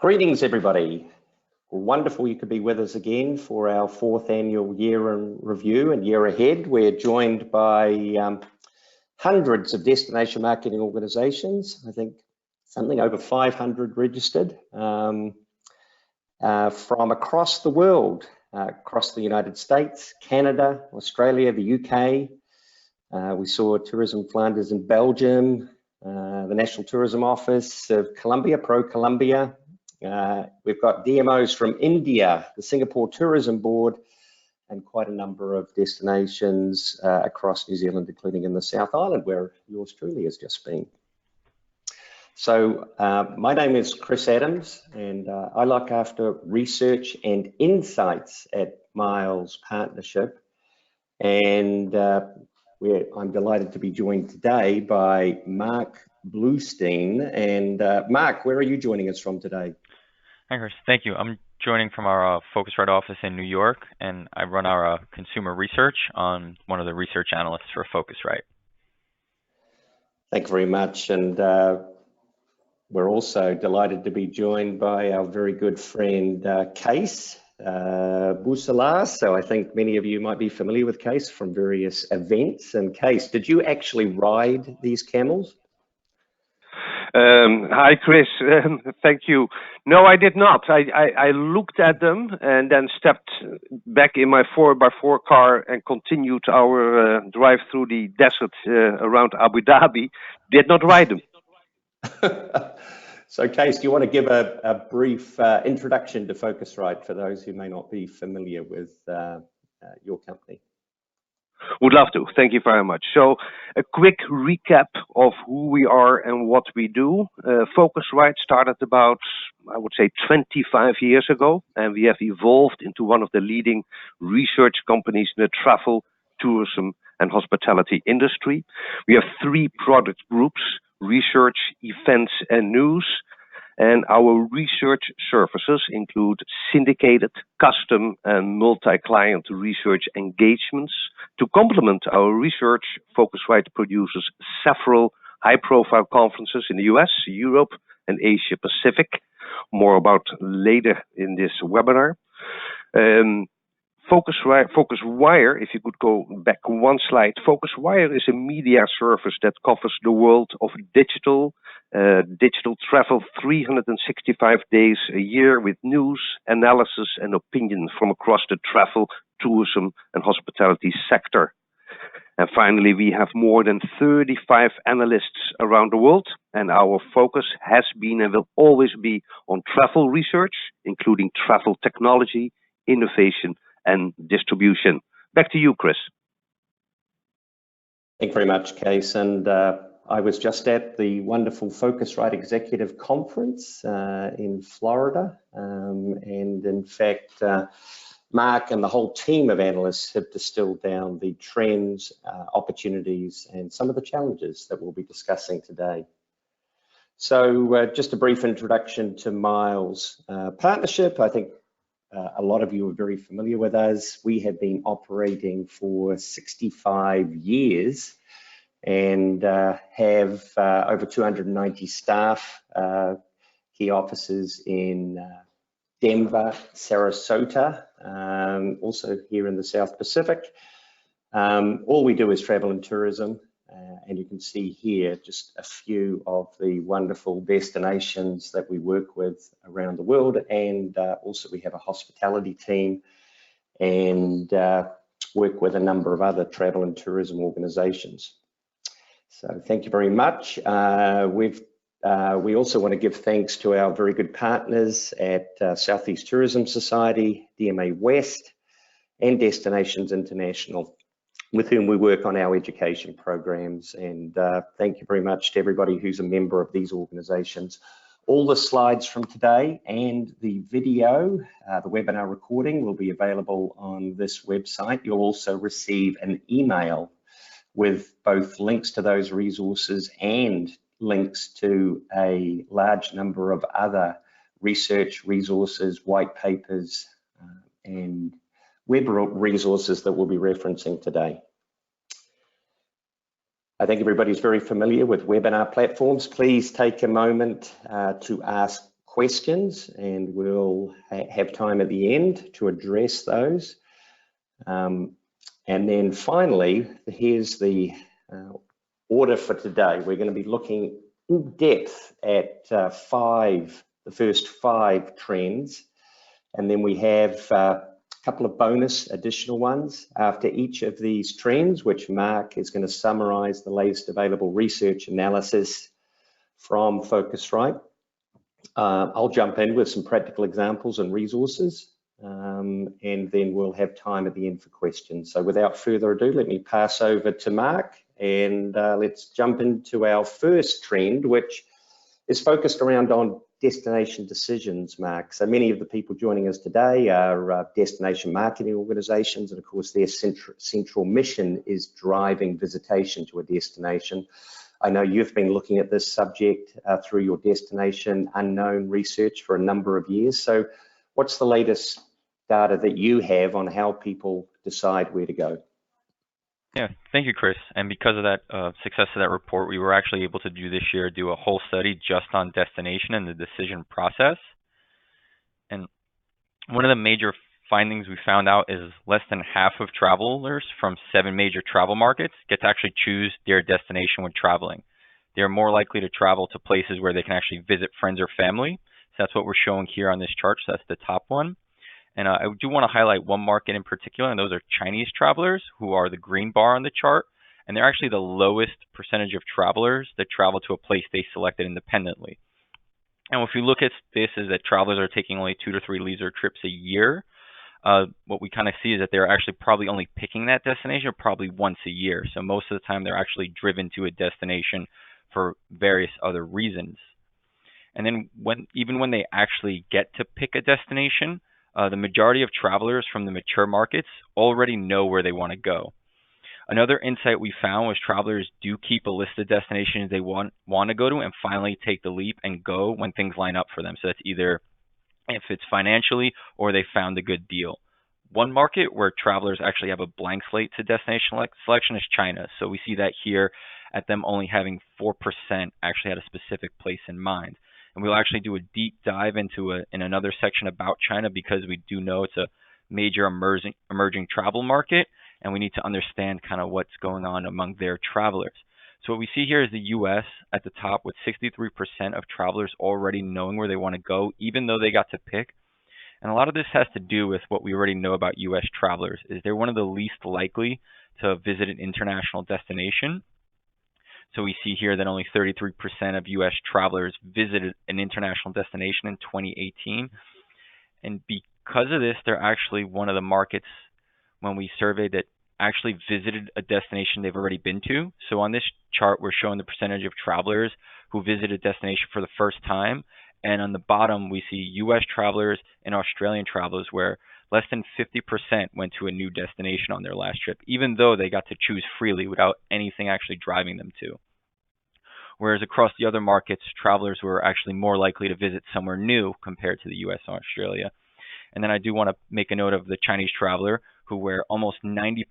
Greetings, everybody. Wonderful you could be with us again for our 4th annual year in review and year ahead. We're joined by hundreds of destination marketing organizations. I think something over 500 registered from across the world, across the United States, Canada, Australia, the UK. We saw Tourism Flanders in Belgium, the National Tourism Office of Colombia, Pro-Colombia. We've got DMOs from India, the Singapore Tourism Board, and quite a number of destinations across New Zealand, including in the South Island, where yours truly has just been. So my name is Chris Adams, and I look after research and insights at Miles Partnership. And I'm delighted to be joined today by Mark Blutstein. And Mark, where are you joining us from today? Hi, Chris. Thank you. I'm joining from our Focusrite office in New York, and I run our consumer research on one of the research analysts for Focusrite. Thank you very much. And we're also delighted to be joined by our very good friend, Kees Boeselaar. So I think many of you might be familiar with Kees from various events. And Kees, did you actually ride these camels? Hi, Chris. Thank you. No, I did not. I looked at them and then stepped back in my 4x4 car and continued our drive through the desert around Abu Dhabi. Did not ride them. So, Kees, do you want to give a brief introduction to Focusrite for those who may not be familiar with your company? Would love to. Thank you very much. So a quick recap of who we are and what we do. Focusrite started about, I would say, 25 years ago, and we have evolved into one of the leading research companies in the travel, tourism, and hospitality industry. We have 3 product groups: research, events, and news. And our research services include syndicated, custom, and multi-client research engagements. To complement our research, Focusrite produces several high-profile conferences in the US, Europe, and Asia Pacific. More about later in this webinar. Focuswire, if you could go back one slide. Focuswire is a media service that covers the world of digital travel 365 days a year with news, analysis, and opinion from across the travel, tourism, and hospitality sector. And finally, we have more than 35 analysts around the world, and our focus has been and will always be on travel research, including travel technology, innovation, and distribution. Back to you, Chris. Thank you very much, Kees. And I was just at the wonderful Focusrite Executive Conference in Florida. And in fact, Mark and the whole team of analysts have distilled down the trends, opportunities, and some of the challenges that we'll be discussing today. So just a brief introduction to Miles Partnership. I think a lot of you are very familiar with us. We have been operating for 65 years and have over 290 staff, key offices in Denver, Sarasota, also here in the South Pacific. All we do is travel and tourism. And you can see here just a few of the wonderful destinations that we work with around the world. And also we have a hospitality team and work with a number of other travel and tourism organizations. So thank you very much. We also want to give thanks to our very good partners at Southeast Tourism Society, DMA West, and Destinations International, with whom we work on our education programs. And thank you very much to everybody who's a member of these organizations. All the slides from today and the video, the webinar recording, will be available on this website. You'll also receive an email with both links to those resources and links to a large number of other research resources, white papers, and web resources that we'll be referencing today. I think everybody's very familiar with webinar platforms. Please take a moment to ask questions, and we'll have time at the end to address those. And then finally, here's the order for today. We're going to be looking in depth at the first five trends, and then we have a couple of bonus additional ones after each of these trends, which Mark is going to summarize the latest available research analysis from Focusrite. I'll jump in with some practical examples and resources, and then we'll have time at the end for questions. So without further ado, let me pass over to Mark, and let's jump into our first trend, which is focused around on destination decisions, Mark. So many of the people joining us today are destination marketing organizations, and of course their central mission is driving visitation to a destination. I know you've been looking at this subject through your destination unknown research for a number of years. So what's the latest data that you have on how people decide where to go? Yeah, thank you, Chris. And because of that success of that report, we were actually able to do a whole study just on destination and the decision process. And one of the major findings we found out is less than half of travelers from 7 major travel markets get to actually choose their destination when traveling. They're more likely to travel to places where they can actually visit friends or family. So that's what we're showing here on this chart. So that's the top one. And I do want to highlight one market in particular, and those are Chinese travelers, who are the green bar on the chart. And they're actually the lowest percentage of travelers that travel to a place they selected independently. And if you look at this, is that travelers are taking only 2 to 3 leisure trips a year. What we kind of see is that they're actually probably only picking that destination probably once a year. So most of the time they're actually driven to a destination for various other reasons. And then even when they actually get to pick a destination, the majority of travelers from the mature markets already know where they want to go. Another insight we found was travelers do keep a list of destinations they want to go to and finally take the leap and go when things line up for them. So that's either if it's financially or they found a good deal. One market where travelers actually have a blank slate to destination selection is China. So we see that here at them only having 4% actually had a specific place in mind. And we'll actually do a deep dive in another section about China, because we do know it's a major emerging travel market, and we need to understand kind of what's going on among their travelers. So what we see here is the U.S. at the top with 63% of travelers already knowing where they want to go, even though they got to pick. And a lot of this has to do with what we already know about U.S. travelers, is they're one of the least likely to visit an international destination. So we see here that only 33% of U.S. travelers visited an international destination in 2018. And because of this, they're actually one of the markets when we surveyed that actually visited a destination they've already been to. So on this chart, we're showing the percentage of travelers who visit a destination for the first time. And on the bottom, we see U.S. travelers and Australian travelers, where less than 50% went to a new destination on their last trip, even though they got to choose freely without anything actually driving them to. Whereas across the other markets, travelers were actually more likely to visit somewhere new compared to the U.S. and Australia. And then I do want to make a note of the Chinese traveler, where almost 90%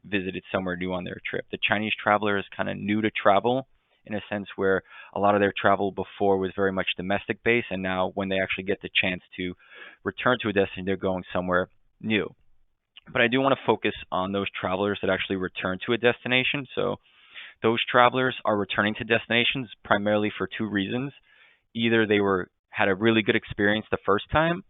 visited somewhere new on their trip. The Chinese traveler is kind of new to travel in a sense where a lot of their travel before was very much domestic based, and now when they actually get the chance to return to a destination, they're going somewhere new. But I do want to focus on those travelers that actually return to a destination. So those travelers are returning to destinations primarily for 2 reasons. Either they had a really good experience the first time,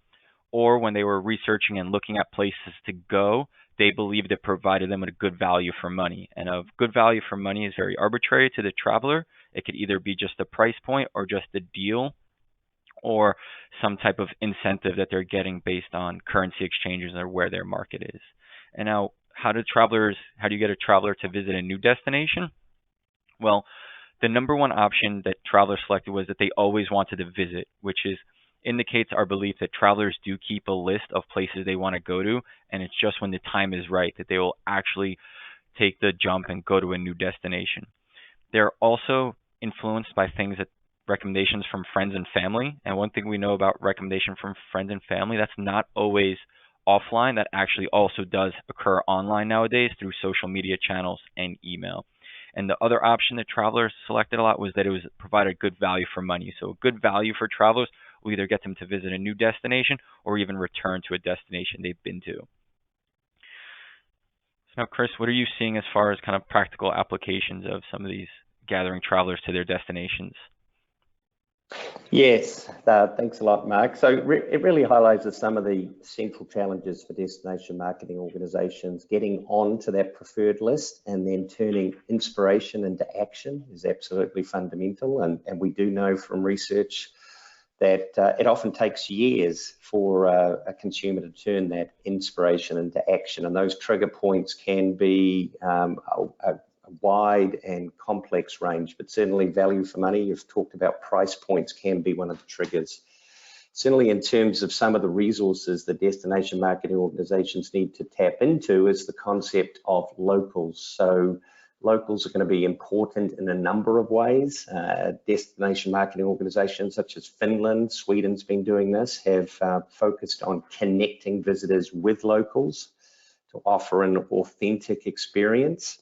or when they were researching and looking at places to go, they believed it provided them with a good value for money. And a good value for money is very arbitrary to the traveler. It could either be just a price point or just a deal, or some type of incentive that they're getting based on currency exchanges or where their market is. And now, how do you get a traveler to visit a new destination? Well, the number one option that travelers selected was that they always wanted to visit, which indicates our belief that travelers do keep a list of places they want to go to, and it's just when the time is right that they will actually take the jump and go to a new destination. They're also influenced by recommendations from friends and family. And one thing we know about recommendation from friends and family, that's not always offline. That actually also does occur online nowadays through social media channels and email. And the other option that travelers selected a lot was that it provided good value for money. So good value for travelers will either get them to visit a new destination or even return to a destination they've been to. So now, Chris, what are you seeing as far as kind of practical applications of some of these gathering travelers to their destinations? Yes, thanks a lot, Mark. So it really highlights some of the central challenges for destination marketing organizations. Getting onto that preferred list and then turning inspiration into action is absolutely fundamental. And we do know from research that it often takes years for a consumer to turn that inspiration into action. And those trigger points can be a wide and complex range, but certainly value for money. You've talked about price points can be one of the triggers. Certainly in terms of some of the resources that destination marketing organizations need to tap into is the concept of locals. So locals are going to be important in a number of ways. Destination marketing organizations such as Finland, Sweden's been doing this, have focused on connecting visitors with locals to offer an authentic experience.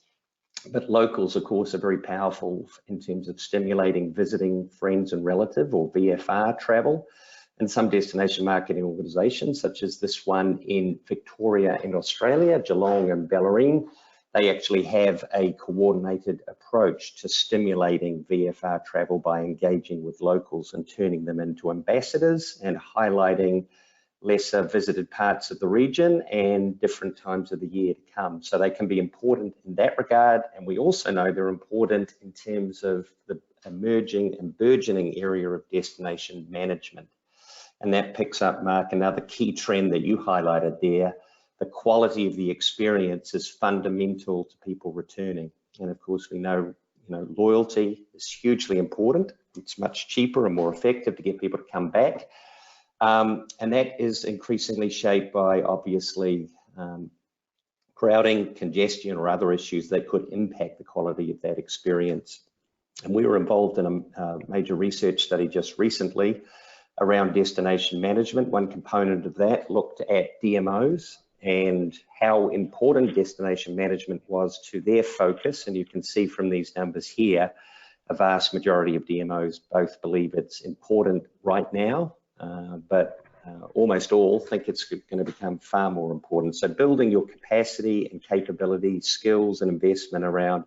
But locals, of course, are very powerful in terms of stimulating visiting friends and relative, or VFR travel. And some destination marketing organizations, such as this one in Victoria in Australia, Geelong and Bellarine, they actually have a coordinated approach to stimulating VFR travel by engaging with locals and turning them into ambassadors and highlighting lesser visited parts of the region and different times of the year to come. So they can be important in that regard. And we also know they're important in terms of the emerging and burgeoning area of destination management. And that picks up, Mark, another key trend that you highlighted there. The quality of the experience is fundamental to people returning. And of course, we know, loyalty is hugely important. It's much cheaper and more effective to get people to come back. And that is increasingly shaped by, obviously, crowding, congestion, or other issues that could impact the quality of that experience. And we were involved in a major research study just recently around destination management. One component of that looked at DMOs and how important destination management was to their focus. And you can see from these numbers here, a vast majority of DMOs both believe it's important right now, but almost all think it's going to become far more important. So building your capacity and capability, skills and investment around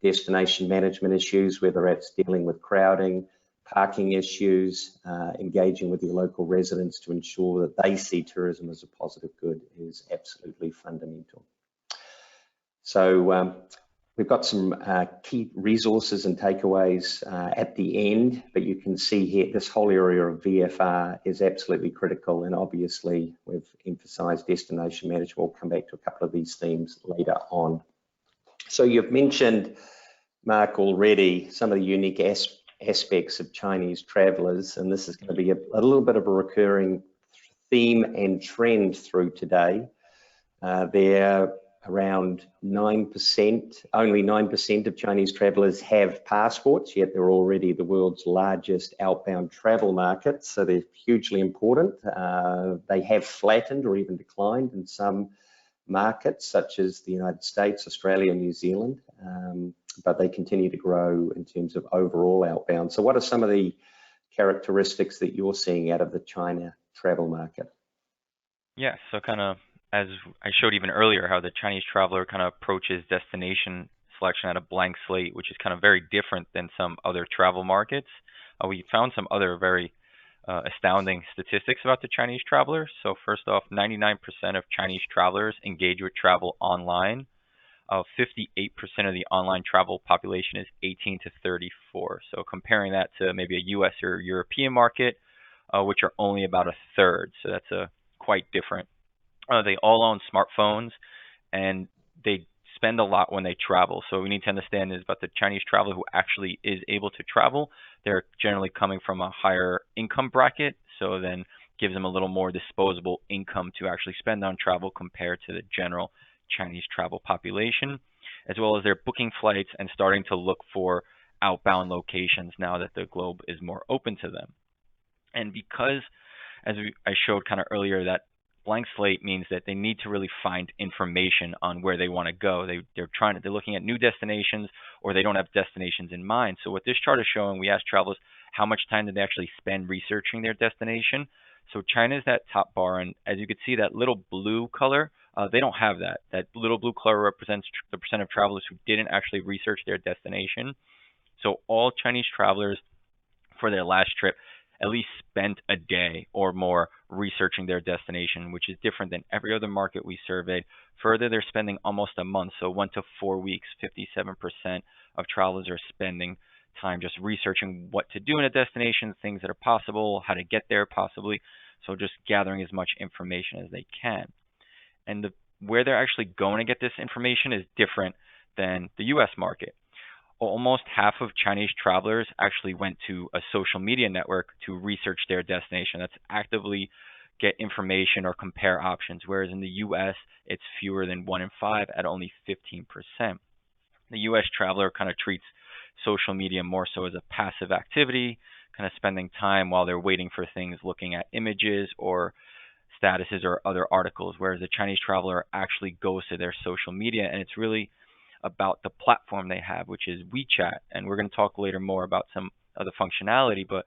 destination management issues, whether it's dealing with crowding, parking issues, engaging with your local residents to ensure that they see tourism as a positive good is absolutely fundamental. So we've got some key resources and takeaways at the end, but you can see here this whole area of VFR is absolutely critical, and obviously we've emphasized destination management. We'll come back to a couple of these themes later on. So you've mentioned, Mark, already some of the unique aspects of Chinese travelers, and this is going to be a little bit of a recurring theme and trend through today. They're around 9%, only 9% of Chinese travelers have passports, yet they're already the world's largest outbound travel market, so they're hugely important. They have flattened or even declined in some markets, such as the United States, Australia, and New Zealand, but they continue to grow in terms of overall outbound. So what are some of the characteristics that you're seeing out of the China travel market? Yeah, so kind of as I showed even earlier, how the Chinese traveler kind of approaches destination selection at a blank slate, which is kind of very different than some other travel markets. We found some other very astounding statistics about the Chinese traveler. So first off, 99% of Chinese travelers engage with travel online. 58% of the online travel population is 18 to 34. So comparing that to maybe a US or European market, which are only about a third. So that's quite different. They all own smartphones and they spend a lot when they travel. So we need to understand is about the Chinese traveler who actually is able to travel. They're generally coming from a higher income bracket, so then gives them a little more disposable income to actually spend on travel compared to the general Chinese travel population, as well as they're booking flights and starting to look for outbound locations now that the globe is more open to them. And because, as I showed kind of earlier, that blank slate means that they need to really find information on where they want to go. They're looking at new destinations, or they don't have destinations in mind. So what this chart is showing, we asked travelers how much time did they actually spend researching their destination. So China is that top bar, and as you can see, that little blue color, they don't have that. That little blue color represents the percent of travelers who didn't actually research their destination. So all Chinese travelers for their last trip at least spent a day or more researching their destination, which is different than every other market we surveyed. Further, they're spending almost a month, so 1 to 4 weeks. 57% of travelers are spending time just researching what to do in a destination, things that are possible, how to get there possibly. So just gathering as much information as they can. And where they're actually going to get this information is different than the US market. Almost half of Chinese travelers actually went to a social media network to research their destination. That's actively get information or compare options, whereas in the US, it's fewer than 1 in 5 at only 15%. The US traveler kind of treats social media more so as a passive activity, kind of spending time while they're waiting for things, looking at images or statuses or other articles, whereas the Chinese traveler actually goes to their social media, and it's really about the platform they have, which is WeChat. And we're going to talk later more about some of the functionality, but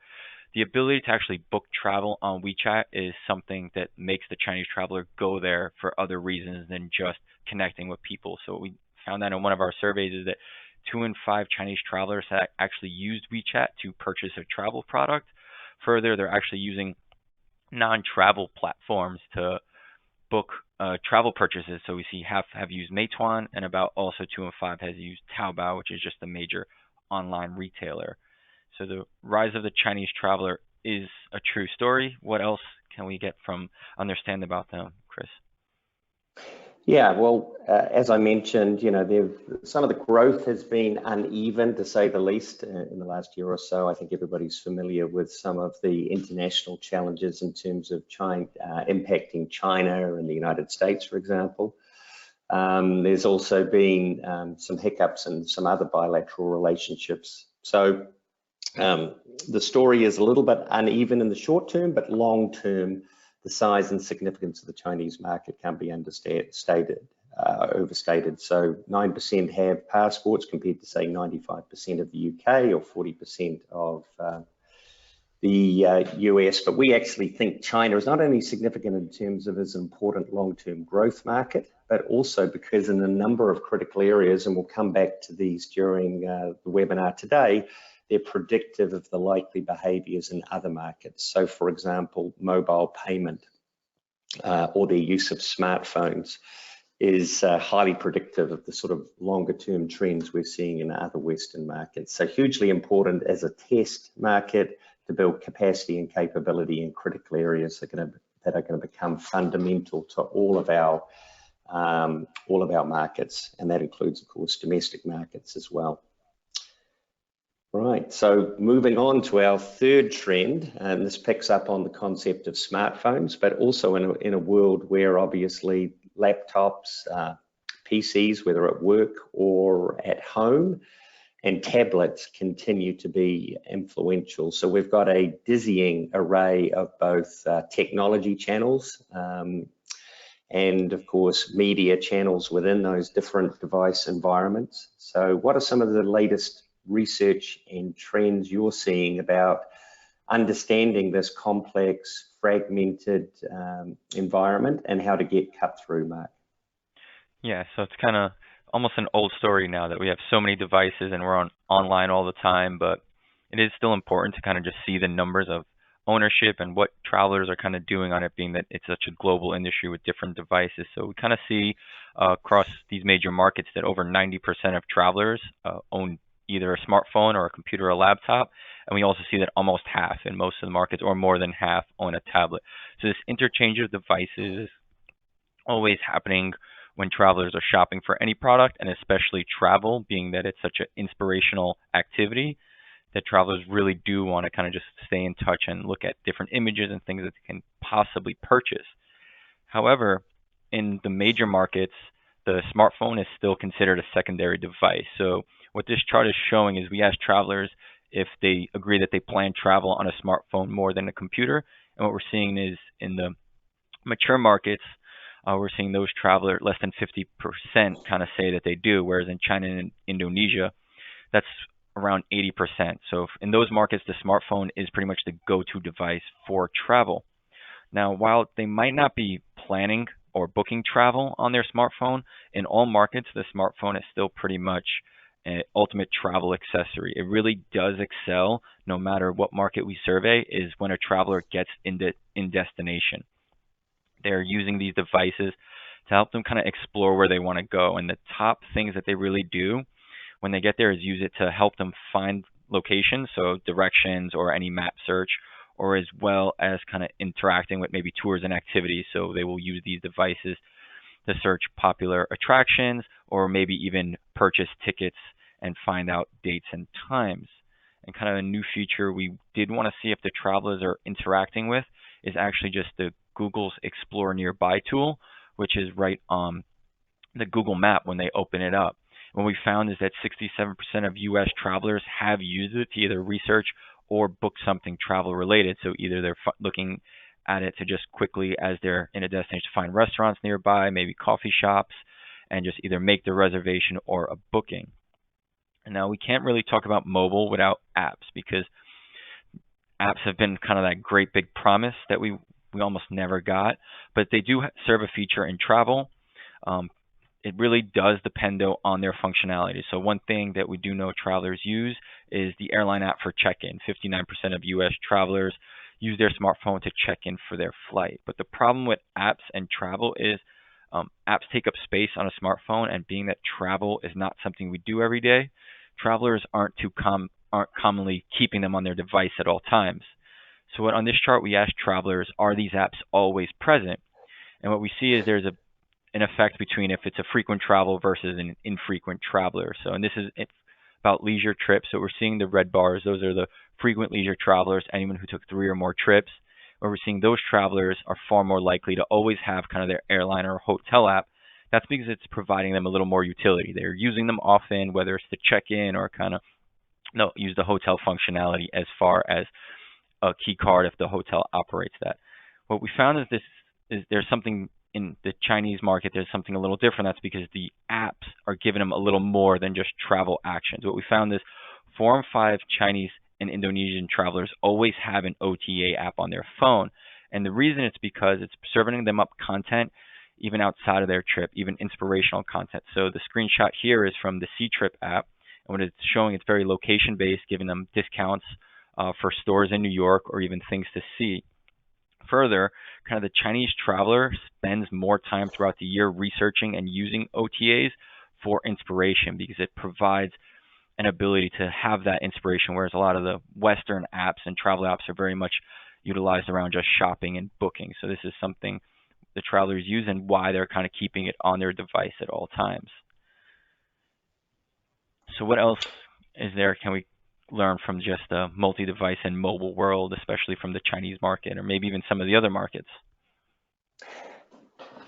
the ability to actually book travel on WeChat is something that makes the Chinese traveler go there for other reasons than just connecting with people. So we found that in one of our surveys is that 2 in 5 Chinese travelers had actually used WeChat to purchase a travel product. Further, they're actually using non-travel platforms to book travel purchases. So we see half have used Meituan, and about also 2 in 5 has used Taobao, which is just a major online retailer. So the rise of the Chinese traveler is a true story. What else can we get from understand about them, Chris? Yeah, well, as I mentioned, some of the growth has been uneven, to say the least, in the last year or so. I think everybody's familiar with some of the international challenges in terms of China, impacting China and the United States, for example. There's also been some hiccups in some other bilateral relationships. So the story is a little bit uneven in the short term, but long term, the size and significance of the Chinese market can't be overstated. So 9% have passports compared to, say, 95% of the UK or 40% of the US. But we actually think China is not only significant in terms of its important long-term growth market, but also because in a number of critical areas, and we'll come back to these during the webinar today, they're predictive of the likely behaviors in other markets. So for example, mobile payment or their use of smartphones is highly predictive of the sort of longer term trends we're seeing in other Western markets. So hugely important as a test market to build capacity and capability in critical areas that are going to become fundamental to all of our markets. And that includes, of course, domestic markets as well. Right, so moving on to our third trend, and this picks up on the concept of smartphones, but also in a world where obviously laptops, PCs, whether at work or at home, and tablets continue to be influential. So we've got a dizzying array of both technology channels and of course media channels within those different device environments. So what are some of the latest research and trends you're seeing about understanding this complex, fragmented environment and how to get cut through, Mark? Yeah, so it's kind of almost an old story now that we have so many devices and we're online all the time, but it is still important to kind of just see the numbers of ownership and what travelers are kind of doing on it, being that it's such a global industry with different devices. So we kind of see across these major markets that over 90% of travelers own either a smartphone or a computer or a laptop. And we also see that almost half in most of the markets, or more than half, own a tablet. So this interchange of devices is always happening when travelers are shopping for any product, and especially travel, being that it's such an inspirational activity that travelers really do want to kind of just stay in touch and look at different images and things that they can possibly purchase. However, in the major markets, the smartphone is still considered a secondary device. So what this chart is showing is we asked travelers if they agree that they plan travel on a smartphone more than a computer. And what we're seeing is in the Mature markets, we're seeing those travelers, less than 50% kind of say that they do, whereas in China and Indonesia, that's around 80%. So in those markets, the smartphone is pretty much the go-to device for travel. Now, while they might not be planning or booking travel on their smartphone, in all markets, the smartphone is still pretty much an ultimate travel accessory. It really does excel, no matter what market we survey, is when a traveler gets in destination. They're using these devices to help them kind of explore where they want to go. And the top things that they really do when they get there is use it to help them find locations, so directions or any map search, or as well as kind of interacting with maybe tours and activities. So they will use these devices to search popular attractions or maybe even purchase tickets and find out dates and times. And kind of a new feature we did want to see if the travelers are interacting with is actually just the Google's Explore Nearby tool, which is right on the Google map when they open it up. What we found is that 67% of US travelers have used it to either research or book something travel related. So either they're looking at it to just quickly, as they're in a destination, to find restaurants nearby, maybe coffee shops, and just either make the reservation or a booking. And now we can't really talk about mobile without apps, because apps have been kind of that great big promise that we almost never got, but they do serve a feature in travel. It really does depend, though, on their functionality. So one thing that we do know travelers use is the airline app for check-in. 59% of US travelers use their smartphone to check in for their flight. But the problem with apps and travel is apps take up space on a smartphone, and being that travel is not something we do every day, travelers aren't commonly keeping them on their device at all times. So on this chart, we asked travelers, are these apps always present? And what we see is there's an effect between if it's a frequent travel versus an infrequent traveler. So, and this is about leisure trips. So we're seeing the red bars. Those are the frequent leisure travelers, anyone who took 3 or more trips. Where we're seeing those travelers are far more likely to always have kind of their airline or hotel app. That's because it's providing them a little more utility. They're using them often, whether it's to check in or kind of use the hotel functionality as far as a key card if the hotel operates that. What we found is there's something in the Chinese market, there's something a little different. That's because the apps are giving them a little more than just travel actions. What we found is 4 in 5 Chinese and Indonesian travelers always have an OTA app on their phone. And the reason it's because it's serving them up content even outside of their trip, even inspirational content. So the screenshot here is from the C-Trip app. And what it's showing, it's very location-based, giving them discounts for stores in New York or even things to see. Further, kind of the Chinese traveler spends more time throughout the year researching and using OTAs for inspiration, because it provides an ability to have that inspiration, whereas a lot of the Western apps and travel apps are very much utilized around just shopping and booking. So this is something the travelers use and why they're kind of keeping it on their device at all times. So what else is there can we learn from just the multi-device and mobile world, especially from the Chinese market, or maybe even some of the other markets?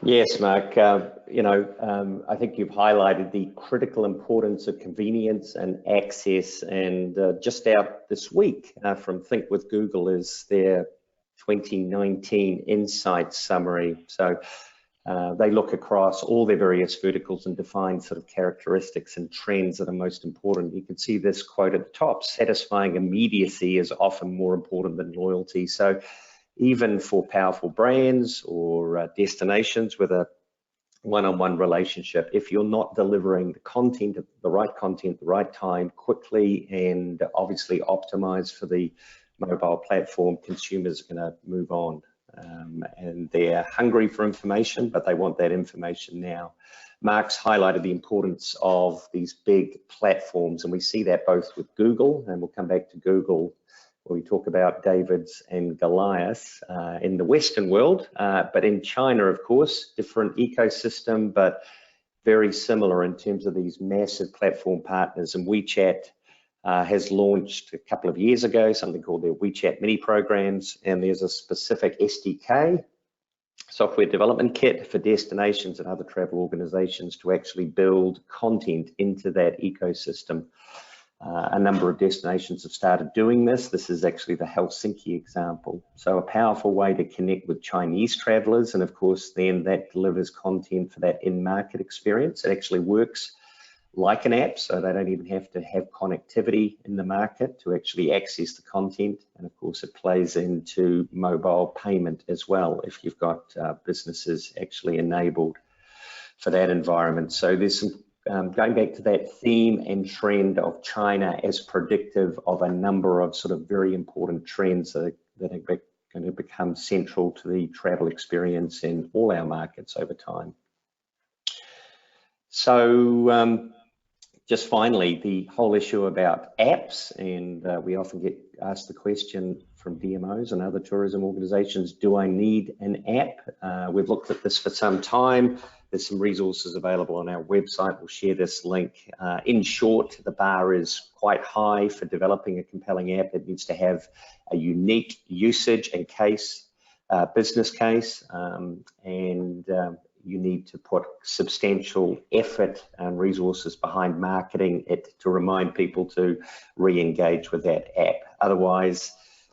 Yes, Mark. I think you've highlighted the critical importance of convenience and access. And just out this week from Think with Google is their 2019 Insights Summary. So they look across all their various verticals and define sort of characteristics and trends that are most important. You can see this quote at the top: satisfying immediacy is often more important than loyalty. So even for powerful brands or destinations with a one-on-one relationship, if you're not delivering the right time, quickly, and obviously optimized for the mobile platform, consumers are going to move on. And they're hungry for information, but they want that information now. Mark's highlighted the importance of these big platforms, and we see that both with Google, and we'll come back to Google where we talk about Davids and Goliaths in the Western world, but in China, of course, different ecosystem, but very similar in terms of these massive platform partners. And WeChat has launched a couple of years ago something called their WeChat mini programs, and there's a specific SDK, software development kit, for destinations and other travel organizations to actually build content into that ecosystem. A number of destinations have started doing this. This is actually the Helsinki example. So a powerful way to connect with Chinese travelers, and of course then that delivers content for that in-market experience. It actually works like an app, so they don't even have to have connectivity in the market to actually access the content. And of course it plays into mobile payment as well if you've got businesses actually enabled for that environment. So there's some going back to that theme and trend of China as predictive of a number of sort of very important trends that are going to become central to the travel experience in all our markets over time. So just finally, the whole issue about apps, and we often get asked the question from DMOs and other tourism organizations, do I need an app? We've looked at this for some time. There's some resources available on our website. We'll share this link. In short, the bar is quite high for developing a compelling app. It needs to have a unique usage and case, business case, and you need to put substantial effort and resources behind marketing it to remind people to re-engage with that app. Otherwise,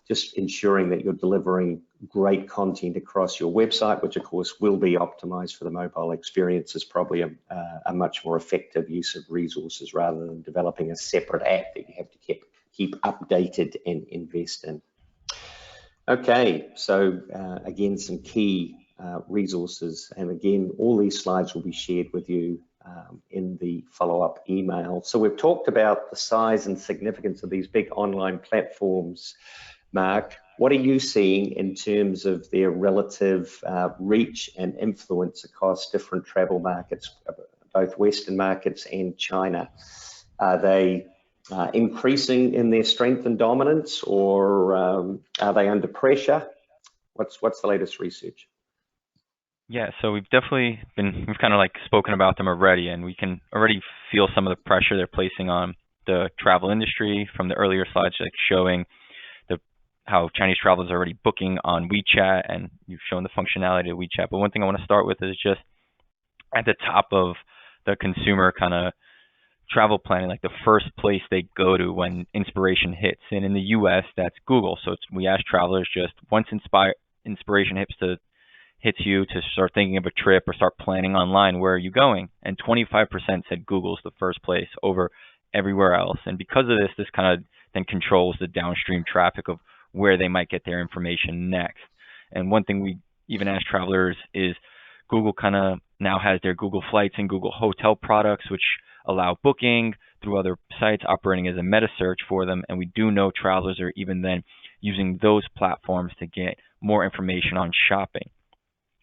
just ensuring that you're delivering great content across your website, which of course will be optimized for the mobile experience, is probably a much more effective use of resources rather than developing a separate app that you have to keep updated and invest in. Okay, so again, some key resources, and again, all these slides will be shared with you in the follow-up email. So we've talked about the size and significance of these big online platforms. Mark, what are you seeing in terms of their relative reach and influence across different travel markets, both Western markets and China? Are they increasing in their strength and dominance, or are they under pressure? What's the latest research? Yeah, so we've kind of like spoken about them already, and we can already feel some of the pressure they're placing on the travel industry from the earlier slides, like showing how Chinese travelers are already booking on WeChat, and you've shown the functionality of WeChat. But one thing I want to start with is just at the top of the consumer kind of travel planning, like the first place they go to when inspiration hits. And in the US, that's Google. So we ask travelers just once inspiration hits you to start thinking of a trip or start planning online, where are you going? And 25% said Google's the first place over everywhere else. And because of this kind of then controls the downstream traffic of where they might get their information next. And one thing we even ask travelers is Google kind of now has their Google Flights and Google Hotel products, which allow booking through other sites, operating as a meta search for them. And we do know travelers are even then using those platforms to get more information on shopping.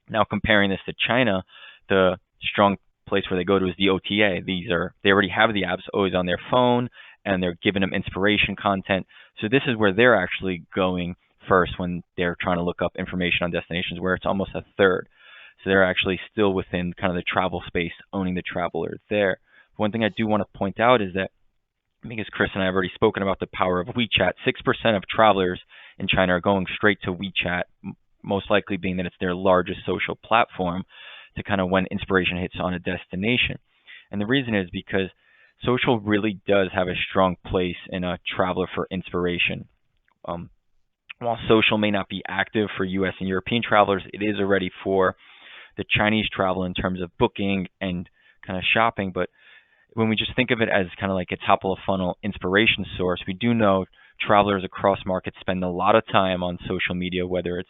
Now, comparing this to China, the strong place where they go to is the OTA. They already have the apps always on their phone, and they're giving them inspiration content. So this is where they're actually going first when they're trying to look up information on destinations, where it's almost a third. So they're actually still within kind of the travel space, owning the traveler there. One thing I do want to point out is that, I think as Chris and I have already spoken about the power of WeChat, 6% of travelers in China are going straight to WeChat, most likely being that it's their largest social platform to kind of when inspiration hits on a destination. And the reason is because social really does have a strong place in a traveler for inspiration. While social may not be active for US and European travelers, it is already for the Chinese traveler in terms of booking and kind of shopping. But when we just think of it as kind of like a top of the funnel inspiration source, we do know travelers across markets spend a lot of time on social media, whether it's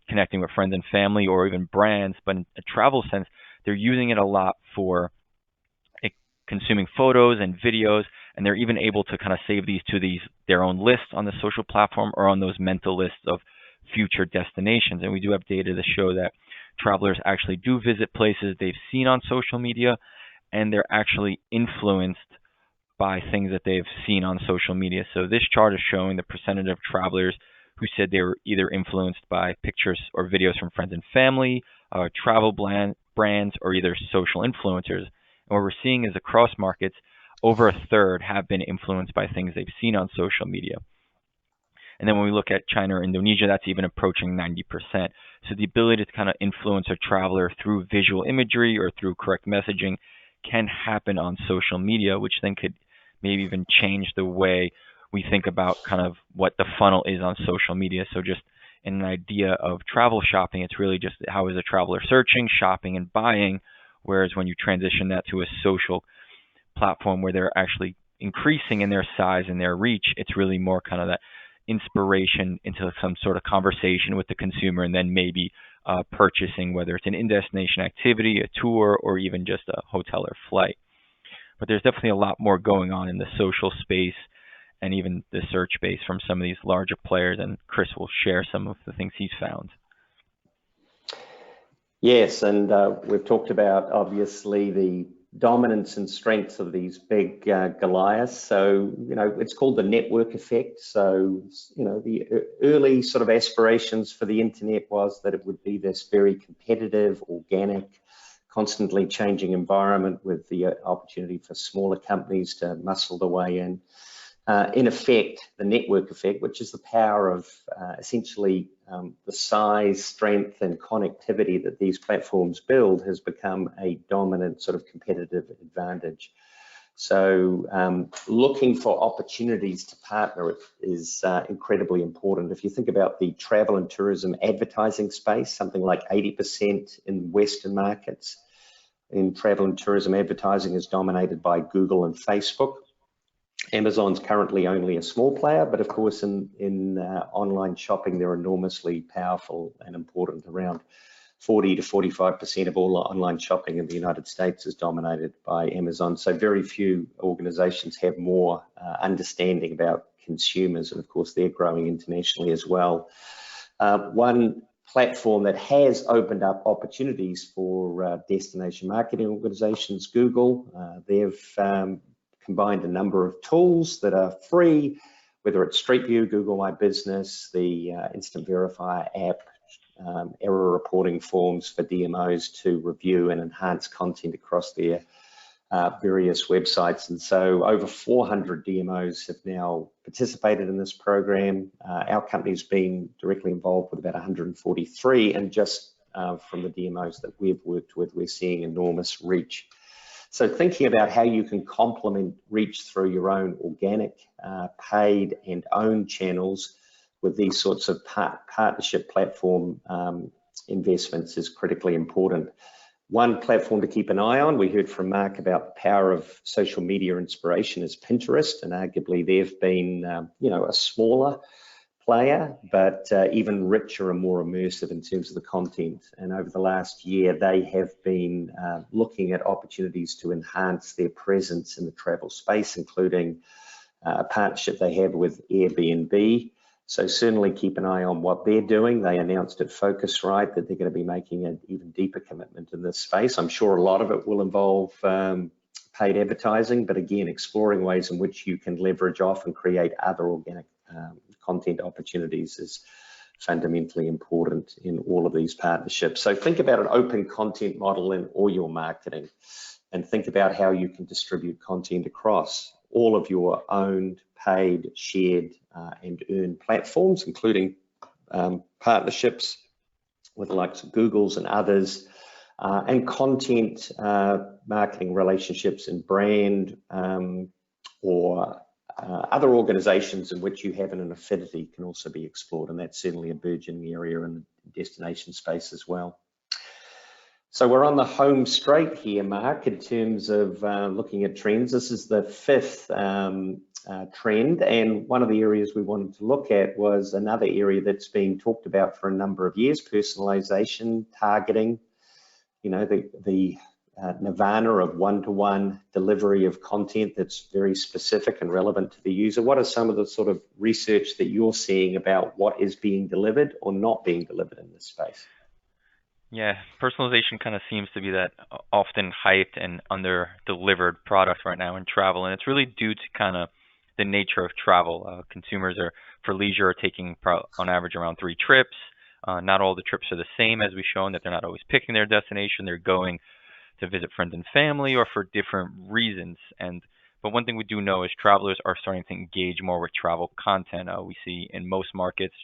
connecting with friends and family or even brands. But in a travel sense, they're using it a lot for consuming photos and videos, and they're even able to kind of save these to their own lists on the social platform or on those mental lists of future destinations. And we do have data to show that travelers actually do visit places they've seen on social media, and they're actually influenced by things that they've seen on social media. So this chart is showing the percentage of travelers who said they were either influenced by pictures or videos from friends and family, travel brands, or either social influencers. And what we're seeing is across markets, over a third have been influenced by things they've seen on social media. And then when we look at China or Indonesia, that's even approaching 90%. So the ability to kind of influence a traveler through visual imagery or through correct messaging can happen on social media, which then could maybe even change the way we think about kind of what the funnel is on social media. So just an idea of travel shopping, it's really just how is a traveler searching, shopping, and buying. Whereas when you transition that to a social platform where they're actually increasing in their size and their reach, it's really more kind of that inspiration into some sort of conversation with the consumer, and then maybe purchasing, whether it's an in-destination activity, a tour, or even just a hotel or flight. But there's definitely a lot more going on in the social space and even the search space from some of these larger players, and Chris will share some of the things he's found. Yes, and we've talked about obviously the dominance and strengths of these big Goliaths. So, it's called the network effect. So, the early sort of aspirations for the internet was that it would be this very competitive, organic, constantly changing environment with the opportunity for smaller companies to muscle their way in. In effect, the network effect, which is the power of essentially the size, strength, and connectivity that these platforms build, has become a dominant sort of competitive advantage. So looking for opportunities to partner is incredibly important. If you think about the travel and tourism advertising space, something like 80% in Western markets in travel and tourism advertising is dominated by Google and Facebook. Amazon's currently only a small player, but of course in online shopping, they're enormously powerful and important. Around 40 to 45% of all online shopping in the United States is dominated by Amazon. So very few organizations have more understanding about consumers, and of course they're growing internationally as well. One platform that has opened up opportunities for destination marketing organizations, Google. They've combined a number of tools that are free, whether it's Street View, Google My Business, the Instant Verifier app, error reporting forms for DMOs to review and enhance content across their various websites. And so over 400 DMOs have now participated in this program. Our company's been directly involved with about 143, and just from the DMOs that we've worked with, we're seeing enormous reach. So thinking about how you can complement reach through your own organic, paid and owned channels with these sorts of partnership platform investments is critically important. One platform to keep an eye on, we heard from Mark about the power of social media inspiration, is Pinterest, and arguably they've been a smaller player, but even richer and more immersive in terms of the content. And over the last year, they have been looking at opportunities to enhance their presence in the travel space, including a partnership they have with Airbnb. So certainly keep an eye on what they're doing. They announced at Focusrite that they're going to be making an even deeper commitment in this space. I'm sure a lot of it will involve paid advertising, but again, exploring ways in which you can leverage off and create other organic content opportunities is fundamentally important in all of these partnerships. So think about an open content model in all your marketing, and think about how you can distribute content across all of your owned, paid, shared, and earned platforms, including partnerships with the likes of Google's and others, and content marketing relationships and brand or other organizations in which you have an affinity can also be explored, and that's certainly a burgeoning area in the destination space as well. So we're on the home straight here, Mark, in terms of looking at trends. This is the fifth trend, and one of the areas we wanted to look at was another area that's been talked about for a number of years: personalization, targeting. The nirvana of one-to-one delivery of content that's very specific and relevant to the user. What are some of the sort of research that you're seeing about what is being delivered or not being delivered in this space? Yeah, personalization kind of seems to be that often hyped and under-delivered product right now in travel, and it's really due to kind of the nature of travel. Consumers for leisure are taking on average around 3 trips. Not all the trips are the same, as we've shown that they're not always picking their destination. They're going to visit friends and family or for different reasons. But one thing we do know is travelers are starting to engage more with travel content. We see in most markets,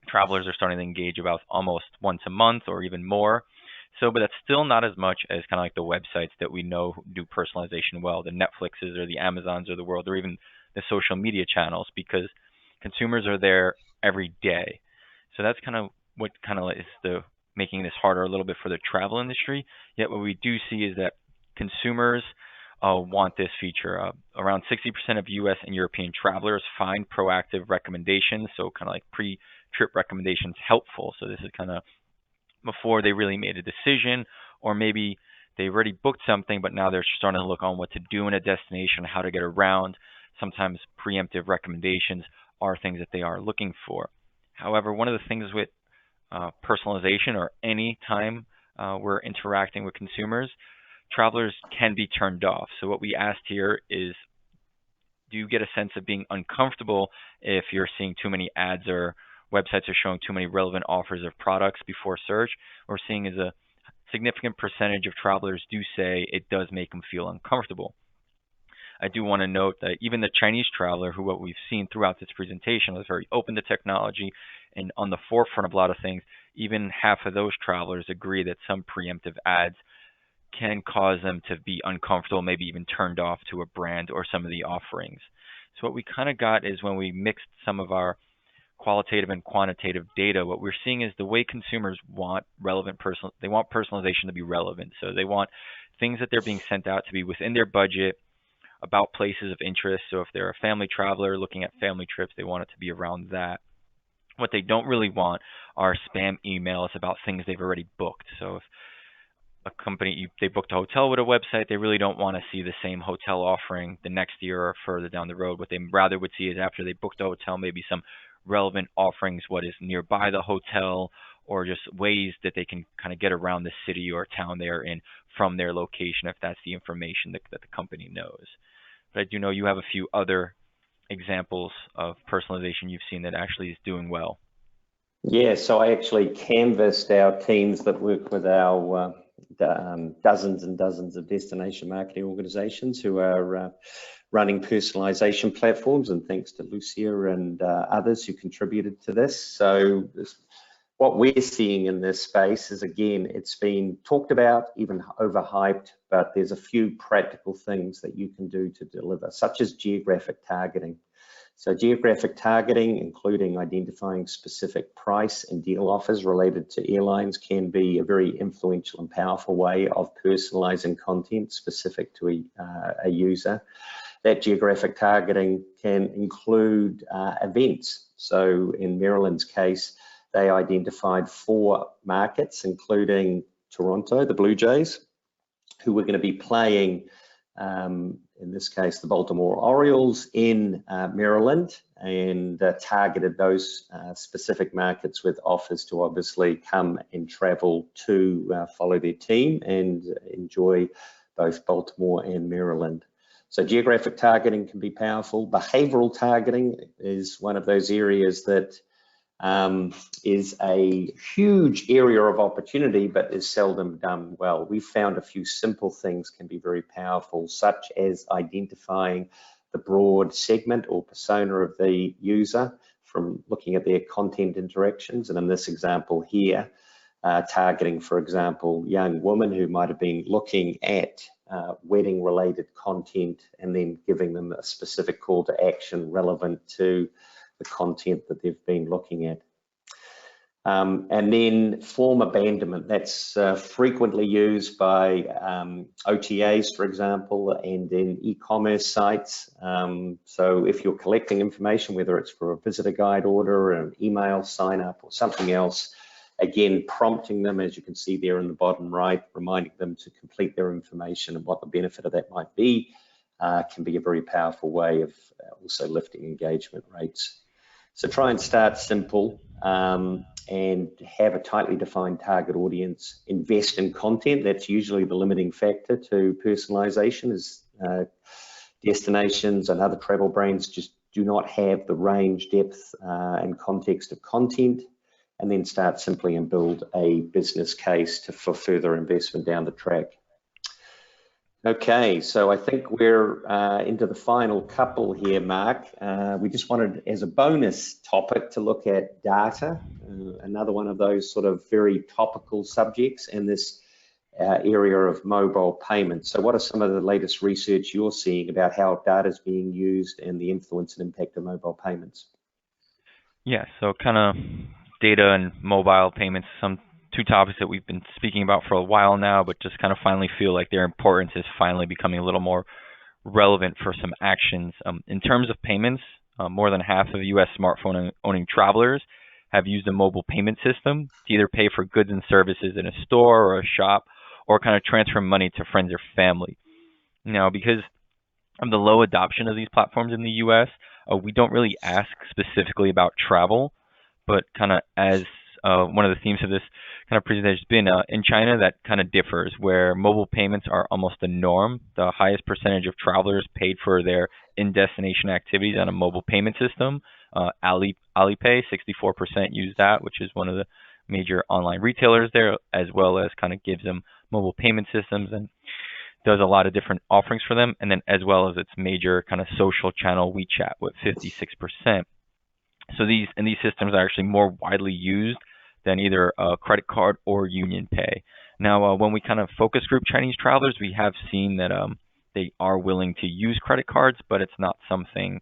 travelers are starting to engage about almost once a month or even more. So, but that's still not as much as kind of like the websites that we know do personalization well, the Netflixes or the Amazons of the world, or even the social media channels, because consumers are there every day. So that's kind of what kind of is the making this harder a little bit for the travel industry. Yet what we do see is that consumers want this feature. Around 60% of U.S. and European travelers find proactive recommendations, so kind of like pre-trip recommendations, helpful. So this is kind of before they really made a decision, or maybe they've already booked something, but now they're starting to look on what to do in a destination, how to get around. Sometimes preemptive recommendations are things that they are looking for. However, one of the things with personalization, or any time we're interacting with consumers, travelers can be turned off. So what we asked here is, do you get a sense of being uncomfortable if you're seeing too many ads or websites are showing too many relevant offers of products before search? What we're seeing is a significant percentage of travelers do say it does make them feel uncomfortable. I do want to note that even the Chinese traveler, who what we've seen throughout this presentation was very open to technology and on the forefront of a lot of things, even half of those travelers agree that some preemptive ads can cause them to be uncomfortable, maybe even turned off to a brand or some of the offerings. So what we kind of got is, when we mixed some of our qualitative and quantitative data, what we're seeing is the way consumers want they want personalization to be relevant. So they want things that they're being sent out to be within their budget, about places of interest. So if they're a family traveler looking at family trips, they want it to be around that. What they don't really want are spam emails about things they've already booked. So if a company, they booked a hotel with a website, they really don't want to see the same hotel offering the next year or further down the road. What they rather would see is, after they booked a hotel, maybe some relevant offerings, what is nearby the hotel, or just ways that they can kind of get around the city or town they're in from their location, if that's the information that the company knows. But I do know you have a few other examples of personalization you've seen that actually is doing well. Yeah, so I actually canvassed our teams that work with our dozens and dozens of destination marketing organizations who are running personalization platforms, and thanks to Lucia and others who contributed to this. So what we're seeing in this space is, again, it's been talked about, even overhyped, but there's a few practical things that you can do to deliver, such as geographic targeting. So geographic targeting, including identifying specific price and deal offers related to airlines, can be a very influential and powerful way of personalizing content specific to a user. That geographic targeting can include events. So in Maryland's case, they identified 4 markets, including Toronto, the Blue Jays, who were going to be playing, in this case, the Baltimore Orioles in Maryland, and targeted those specific markets with offers to obviously come and travel to follow their team and enjoy both Baltimore and Maryland. So geographic targeting can be powerful. Behavioral targeting is one of those areas that is a huge area of opportunity, but is seldom done well. We've found a few simple things can be very powerful, such as identifying the broad segment or persona of the user from looking at their content interactions. And in this example here, targeting, for example, young women who might have been looking at wedding related content, and then giving them a specific call to action relevant to the content that they've been looking at. And then form abandonment, that's frequently used by OTAs, for example, and in e-commerce sites. So if you're collecting information, whether it's for a visitor guide order, an email sign up, or something else, again, prompting them, as you can see there in the bottom right, reminding them to complete their information and what the benefit of that might be, can be a very powerful way of also lifting engagement rates. So try and start simple and have a tightly defined target audience. Invest in content. That's usually the limiting factor to personalization, is destinations and other travel brands just do not have the range, depth, and context of content. And then start simply and build a business case for further investment down the track. Okay, so I think we're into the final couple here, Mark. We just wanted, as a bonus topic, to look at data, another one of those sort of very topical subjects. And this area of mobile payments. So what are some of the latest research you're seeing about how data is being used and the influence and impact of mobile payments? Yeah, so kind of data and mobile payments, some two topics that we've been speaking about for a while now, but just kind of finally feel like their importance is finally becoming a little more relevant for some actions. In terms of payments, more than half of U.S. smartphone owning travelers have used a mobile payment system to either pay for goods and services in a store or a shop, or kind of transfer money to friends or family. Now, because of the low adoption of these platforms in the U.S., we don't really ask specifically about travel, but kind of as one of the themes of this kind of presentation has been in China, that kind of differs, where mobile payments are almost the norm. The highest percentage of travelers paid for their in-destination activities on a mobile payment system. Alipay, 64% use that, which is one of the major online retailers there, as well as kind of gives them mobile payment systems and does a lot of different offerings for them, and then as well as its major kind of social channel WeChat with 56%. So these systems are actually more widely used than either a credit card or Union Pay. Now, when we kind of focus group Chinese travelers, we have seen that they are willing to use credit cards, but it's not something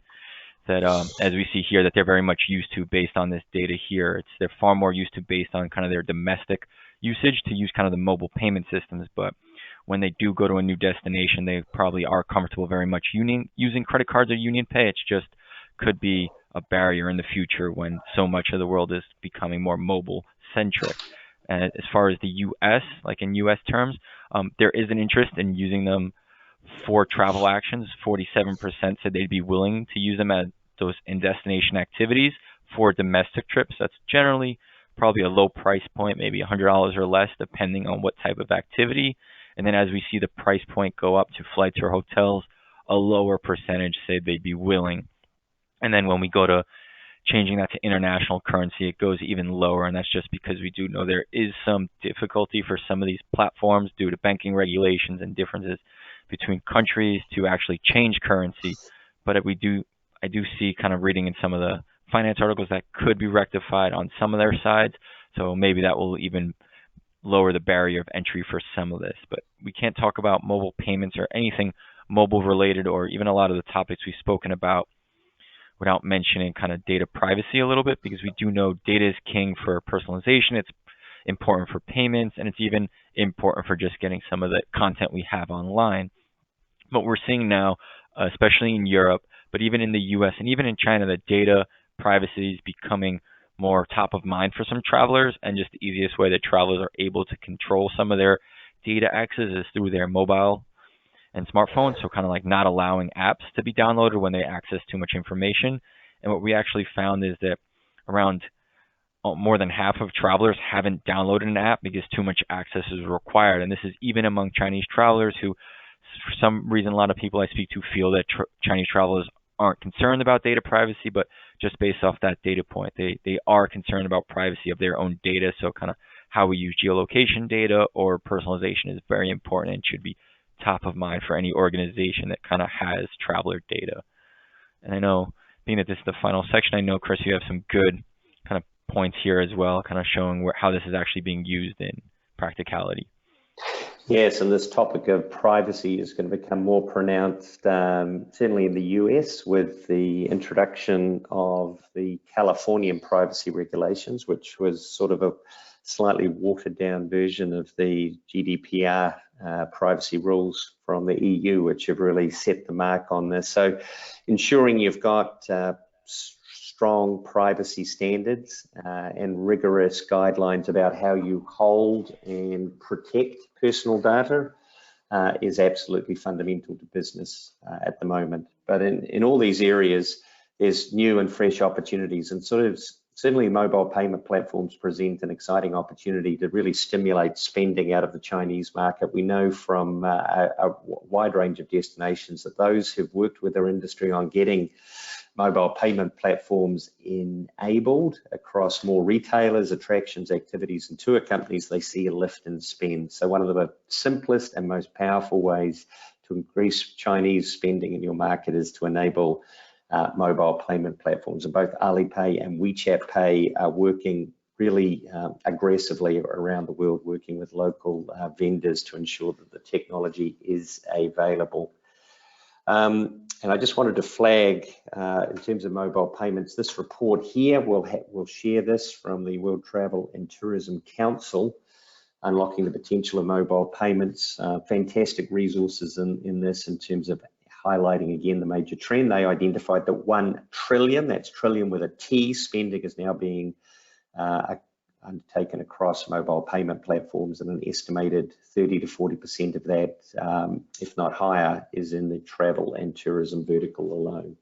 that, as we see here, that they're very much used to based on this data here. They're far more used to based on kind of their domestic usage to use kind of the mobile payment systems, but when they do go to a new destination, they probably are comfortable very much using credit cards or Union Pay. It's just could be a barrier in the future when so much of the world is becoming more mobile centric. And as far as the U.S., like in U.S. terms, there is an interest in using them for travel actions. 47% said they'd be willing to use them as those in-destination activities for domestic trips. That's generally probably a low price point, maybe $100 or less, depending on what type of activity. And then as we see the price point go up to flights or hotels, a lower percentage say they'd be willing. And then when we go to changing that to international currency, it goes even lower. And that's just because we do know there is some difficulty for some of these platforms due to banking regulations and differences between countries to actually change currency. But I do see kind of reading in some of the finance articles that could be rectified on some of their sides. So maybe that will even lower the barrier of entry for some of this. But we can't talk about mobile payments or anything mobile related, or even a lot of the topics we've spoken about, without mentioning kind of data privacy a little bit, because we do know data is king for personalization. It's important for payments, and it's even important for just getting some of the content we have online. But we're seeing now, especially in Europe, but even in the US and even in China, that data privacy is becoming more top of mind for some travelers, and just the easiest way that travelers are able to control some of their data access is through their mobile and smartphones. So kind of like not allowing apps to be downloaded when they access too much information. And what we actually found is that around more than half of travelers haven't downloaded an app because too much access is required. And this is even among Chinese travelers who, for some reason, a lot of people I speak to feel that Chinese travelers aren't concerned about data privacy, but just based off that data point, they are concerned about privacy of their own data. So kind of how we use geolocation data or personalization is very important and should be top of mind for any organization that kind of has traveler data. And I know, being that this is the final section, I know, Chris, you have some good kind of points here as well, kind of showing how this is actually being used in practicality. Yes, and this topic of privacy is going to become more pronounced, certainly in the US, with the introduction of the Californian privacy regulations, which was sort of a slightly watered down version of the GDPR privacy rules from the EU, which have really set the mark on this. So ensuring you've got strong privacy standards and rigorous guidelines about how you hold and protect personal data is absolutely fundamental to business at the moment. But in all these areas, there's new and fresh opportunities, and certainly mobile payment platforms present an exciting opportunity to really stimulate spending out of the Chinese market. We know from a wide range of destinations that those who've worked with their industry on getting mobile payment platforms enabled across more retailers, attractions, activities, and tour companies, they see a lift in spend. So one of the simplest and most powerful ways to increase Chinese spending in your market is to enable mobile payment platforms. And both Alipay and WeChat Pay are working really aggressively around the world, working with local vendors to ensure that the technology is available. And I just wanted to flag, in terms of mobile payments, this report here, we'll share this from the World Travel and Tourism Council, Unlocking the Potential of Mobile Payments. Fantastic resources in this in terms of highlighting again the major trend. They identified that 1 trillion, that's trillion with a T, spending is now being undertaken across mobile payment platforms, and an estimated 30 to 40% of that, if not higher, is in the travel and tourism vertical alone.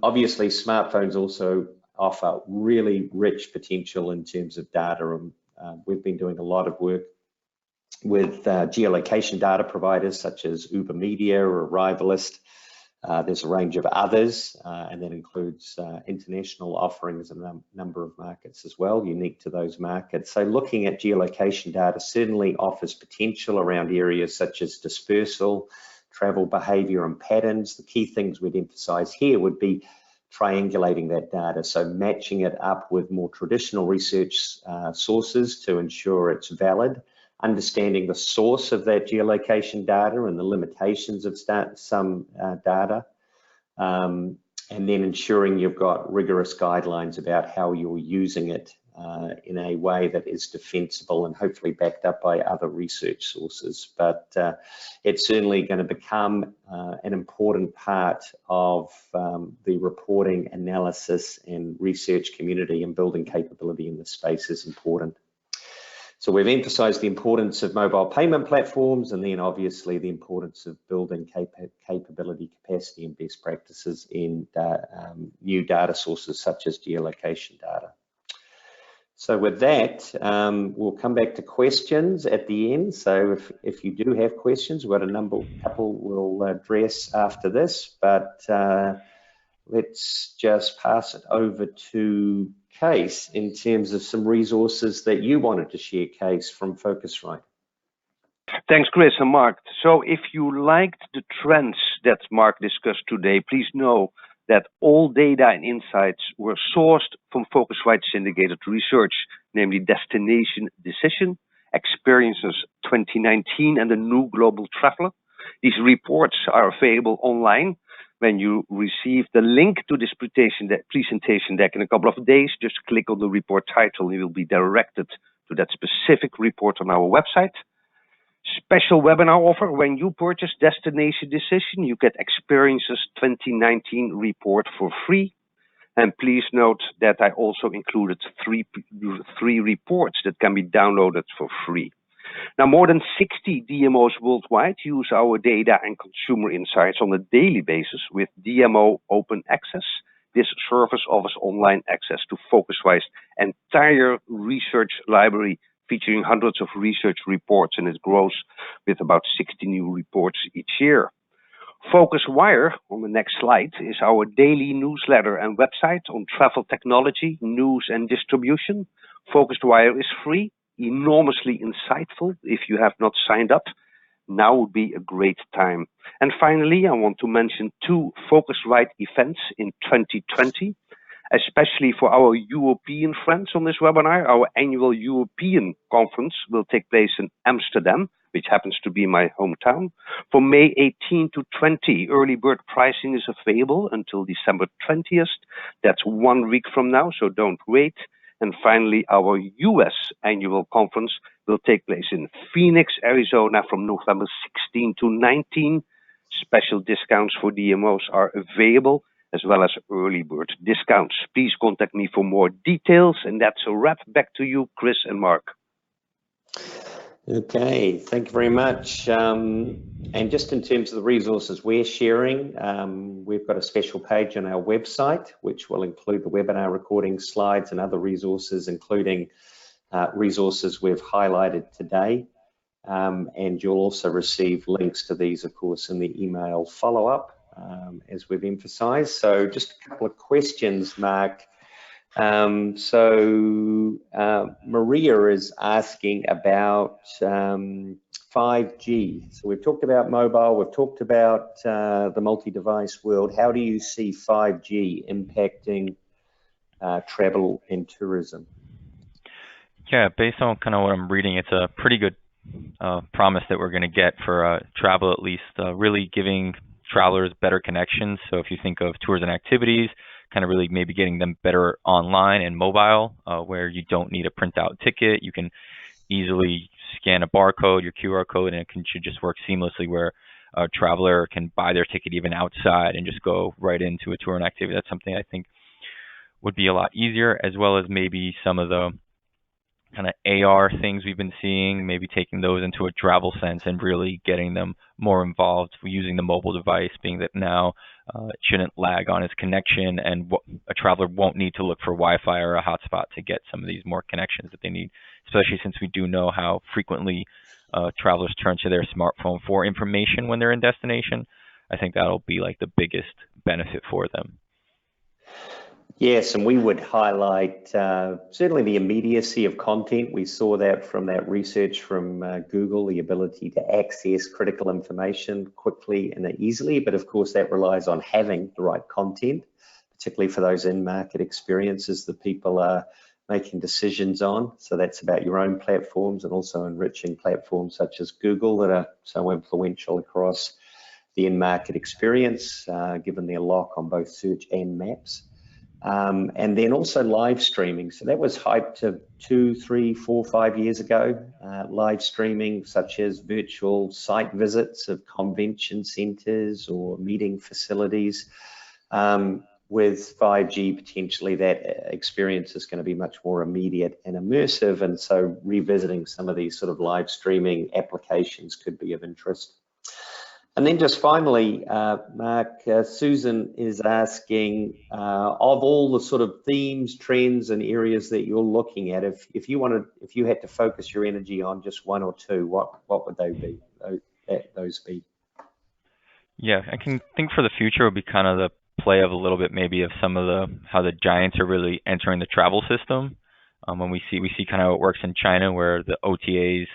Obviously, smartphones also offer really rich potential in terms of data. We've been doing a lot of work with geolocation data providers such as Uber Media or Arrivalist. There's a range of others, and that includes international offerings in a number of markets as well, unique to those markets. So looking at geolocation data certainly offers potential around areas such as dispersal, travel behavior and patterns. The key things we'd emphasize here would be triangulating that data, so matching it up with more traditional research sources to ensure it's valid, understanding the source of that geolocation data and the limitations of some data, and then ensuring you've got rigorous guidelines about how you're using it in a way that is defensible and hopefully backed up by other research sources. But it's certainly going to become an important part of the reporting, analysis and research community, and building capability in this space is important. So we've emphasized the importance of mobile payment platforms, and then obviously the importance of building capability, capacity and best practices in new data sources such as geolocation data. So with that, we'll come back to questions at the end. So if you do have questions, we've got a couple we'll address after this, but let's just pass it over to Case in terms of some resources that you wanted to share, Case, from Focusrite. Thanks, Chris and Mark. So if you liked the trends that Mark discussed today, please know that all data and insights were sourced from Phocuswright syndicated research, namely Destination Decision, Experiences 2019 and the New Global Traveler. These reports are available online. When you receive the link to this presentation deck in a couple of days, just click on the report title and you will be directed to that specific report on our website. Special webinar offer: when you purchase Destination Decision, you get Experiences 2019 report for free. And please note that I also included three reports that can be downloaded for free. Now, more than 60 DMOs worldwide use our data and consumer insights on a daily basis with DMO Open Access. This service offers online access to Phocuswright's entire research library, featuring hundreds of research reports, and it grows with about 60 new reports each year. Focuswire, on the next slide, is our daily newsletter and website on travel technology, news and distribution. Focuswire is free, enormously insightful. If you have not signed up, now would be a great time. And finally, I want to mention 2 Focusrite events in 2020, especially for our European friends on this webinar. Our annual European conference will take place in Amsterdam, which happens to be my hometown. For May 18 to 20, early bird pricing is available until December 20th. That's 1 week from now, so don't wait. And finally, our US annual conference will take place in Phoenix, Arizona from November 16 to 19. Special discounts for DMOs are available, as well as early bird discounts. Please contact me for more details. And that's a wrap. Back to you, Chris and Mark. Okay, thank you very much. And just in terms of the resources we're sharing, we've got a special page on our website, which will include the webinar recording, slides and other resources, including resources we've highlighted today. And you'll also receive links to these, of course, in the email follow-up, as we've emphasized. So just a couple of questions, Mark. Maria is asking about 5G. So we've talked about mobile, we've talked about the multi-device world. How do you see 5G impacting travel and tourism? Yeah, based on kind of what I'm reading, it's a pretty good promise that we're going to get for travel, at least, really giving travelers better connections. So if you think of tours and activities, kind of really maybe getting them better online and mobile, where you don't need a printout ticket. You can easily scan a barcode, your QR code, and should just work seamlessly where a traveler can buy their ticket even outside and just go right into a tour and activity. That's something I think would be a lot easier, as well as maybe some of the kind of AR things we've been seeing, maybe taking those into a travel sense and really getting them more involved using the mobile device, being that now it shouldn't lag on its connection, and a traveler won't need to look for Wi-Fi or a hotspot to get some of these more connections that they need, especially since we do know how frequently travelers turn to their smartphone for information when they're in destination. I think that'll be like the biggest benefit for them. Yes, and we would highlight certainly the immediacy of content. We saw that from that research from Google, the ability to access critical information quickly and easily. But of course, that relies on having the right content, particularly for those in-market experiences that people are making decisions on. So that's about your own platforms and also enriching platforms such as Google that are so influential across the in-market experience, given their lock on both search and maps. And then also live streaming. So that was hyped to 2, 3, 4, 5 years ago. Live streaming, such as virtual site visits of convention centers or meeting facilities. With 5G, potentially that experience is going to be much more immediate and immersive. And so revisiting some of these sort of live streaming applications could be of interest. And then just finally, Mark, Susan is asking, of all the sort of themes, trends, and areas that you're looking at, if you had to focus your energy on just one or two, what would they be? Those be? Yeah, I can think for the future would be kind of the play of a little bit maybe of some of how the giants are really entering the travel system. When we see kind of how it works in China, where the OTAs.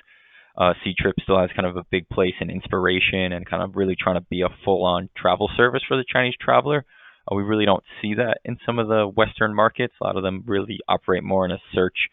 C-Trip still has kind of a big place in inspiration and kind of really trying to be a full-on travel service for the Chinese traveler. We really don't see that in some of the Western markets. A lot of them really operate more in a search,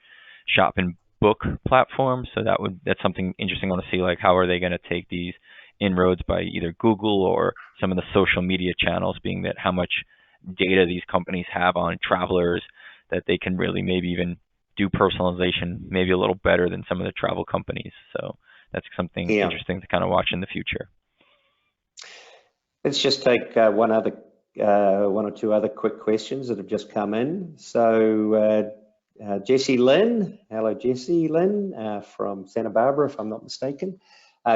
shop, and book platform. So that's something interesting. I want to see, like, how are they going to take these inroads by either Google or some of the social media channels, being that how much data these companies have on travelers that they can really maybe even do personalization maybe a little better than some of the travel companies. So that's something interesting to kind of watch in the future. Let's just take one or two other quick questions that have just come in. So Jessie Lynn, hello Jessie Lynn from Santa Barbara, if I'm not mistaken.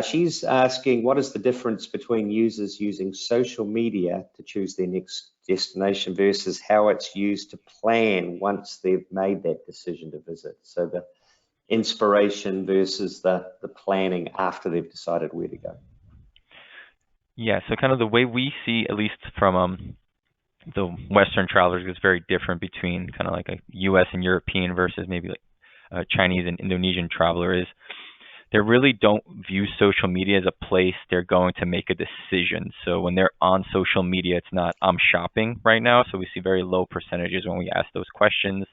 She's asking, what is the difference between users using social media to choose their next destination versus how it's used to plan once they've made that decision to visit? So the inspiration versus the planning after they've decided where to go. Yeah, so kind of the way we see, at least from the Western travelers, is very different between kind of like a US and European versus maybe like a Chinese and Indonesian traveler is they really don't view social media as a place they're going to make a decision. So when they're on social media, it's not, I'm shopping right now. So we see very low percentages when we ask those questions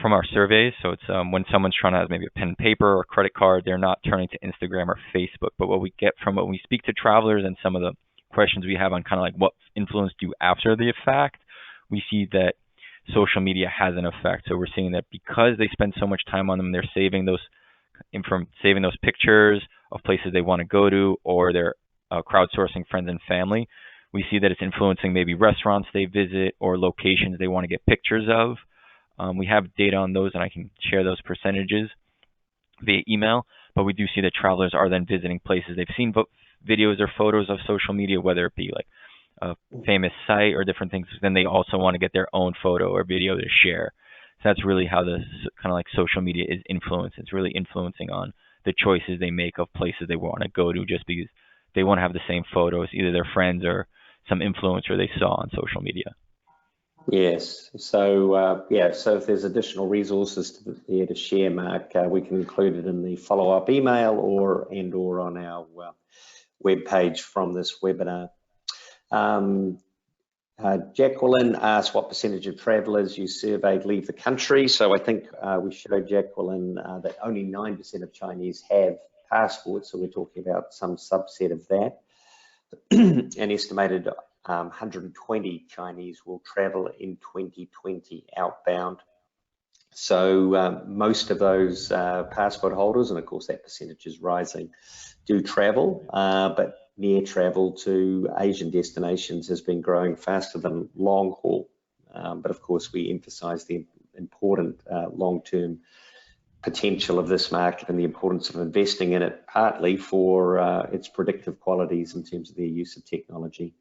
from our surveys. So it's when someone's trying to have maybe a pen and paper or credit card, they're not turning to Instagram or Facebook. But what we get from when we speak to travelers and some of the questions we have on kind of like what influenced you after the fact, we see that social media has an effect. So we're seeing that because they spend so much time on them, they're saving those pictures of places they want to go to, or they're crowdsourcing friends and family. We see that it's influencing maybe restaurants they visit or locations they want to get pictures of. We have data on those, and I can share those percentages via email, but we do see that travelers are then visiting places they've seen videos or photos of social media, whether it be like a famous site or different things. Then they also want to get their own photo or video to share. So that's really how the kind of like social media is influenced. It's really influencing on the choices they make of places they want to go to, just because they want to have the same photos, either their friends or some influencer they saw on social media. Yes. So so if there's additional resources there to share, Mark, we can include it in the follow-up email or on our web page from this webinar. Jacqueline asked what percentage of travellers you surveyed leave the country. So I think we showed Jacqueline that only 9% of Chinese have passports. So we're talking about some subset of that. An estimated 120 Chinese will travel in 2020 outbound. So most of those passport holders, and of course that percentage is rising, do travel, but near travel to Asian destinations has been growing faster than long haul. But of course we emphasize the important long-term potential of this market and the importance of investing in it, partly for its predictive qualities in terms of their use of technology.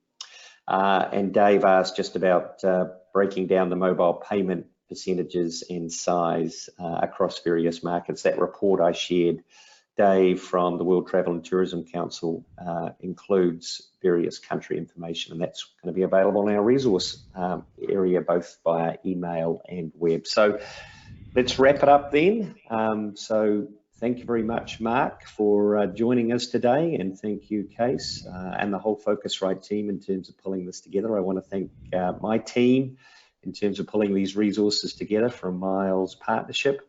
And Dave asked just about breaking down the mobile payment percentages and size across various markets. That report I shared, Dave, from the World Travel and Tourism Council includes various country information, and that's going to be available in our resource area, both via email and web. So let's wrap it up then. So thank you very much, Mark, for joining us today, and thank you, Case, and the whole Focusrite team in terms of pulling this together. I want to thank my team in terms of pulling these resources together from Miles Partnership.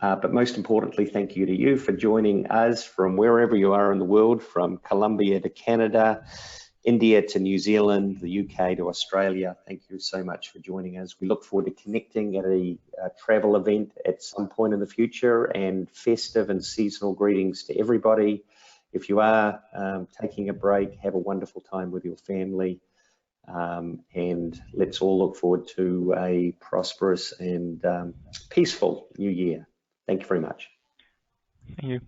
But most importantly, thank you to you for joining us from wherever you are in the world, from Colombia to Canada, India to New Zealand, the UK to Australia. Thank you so much for joining us. We look forward to connecting at a travel event at some point in the future, and festive and seasonal greetings to everybody. If you are taking a break, have a wonderful time with your family. And let's all look forward to a prosperous and peaceful new year. Thank you very much. Thank you.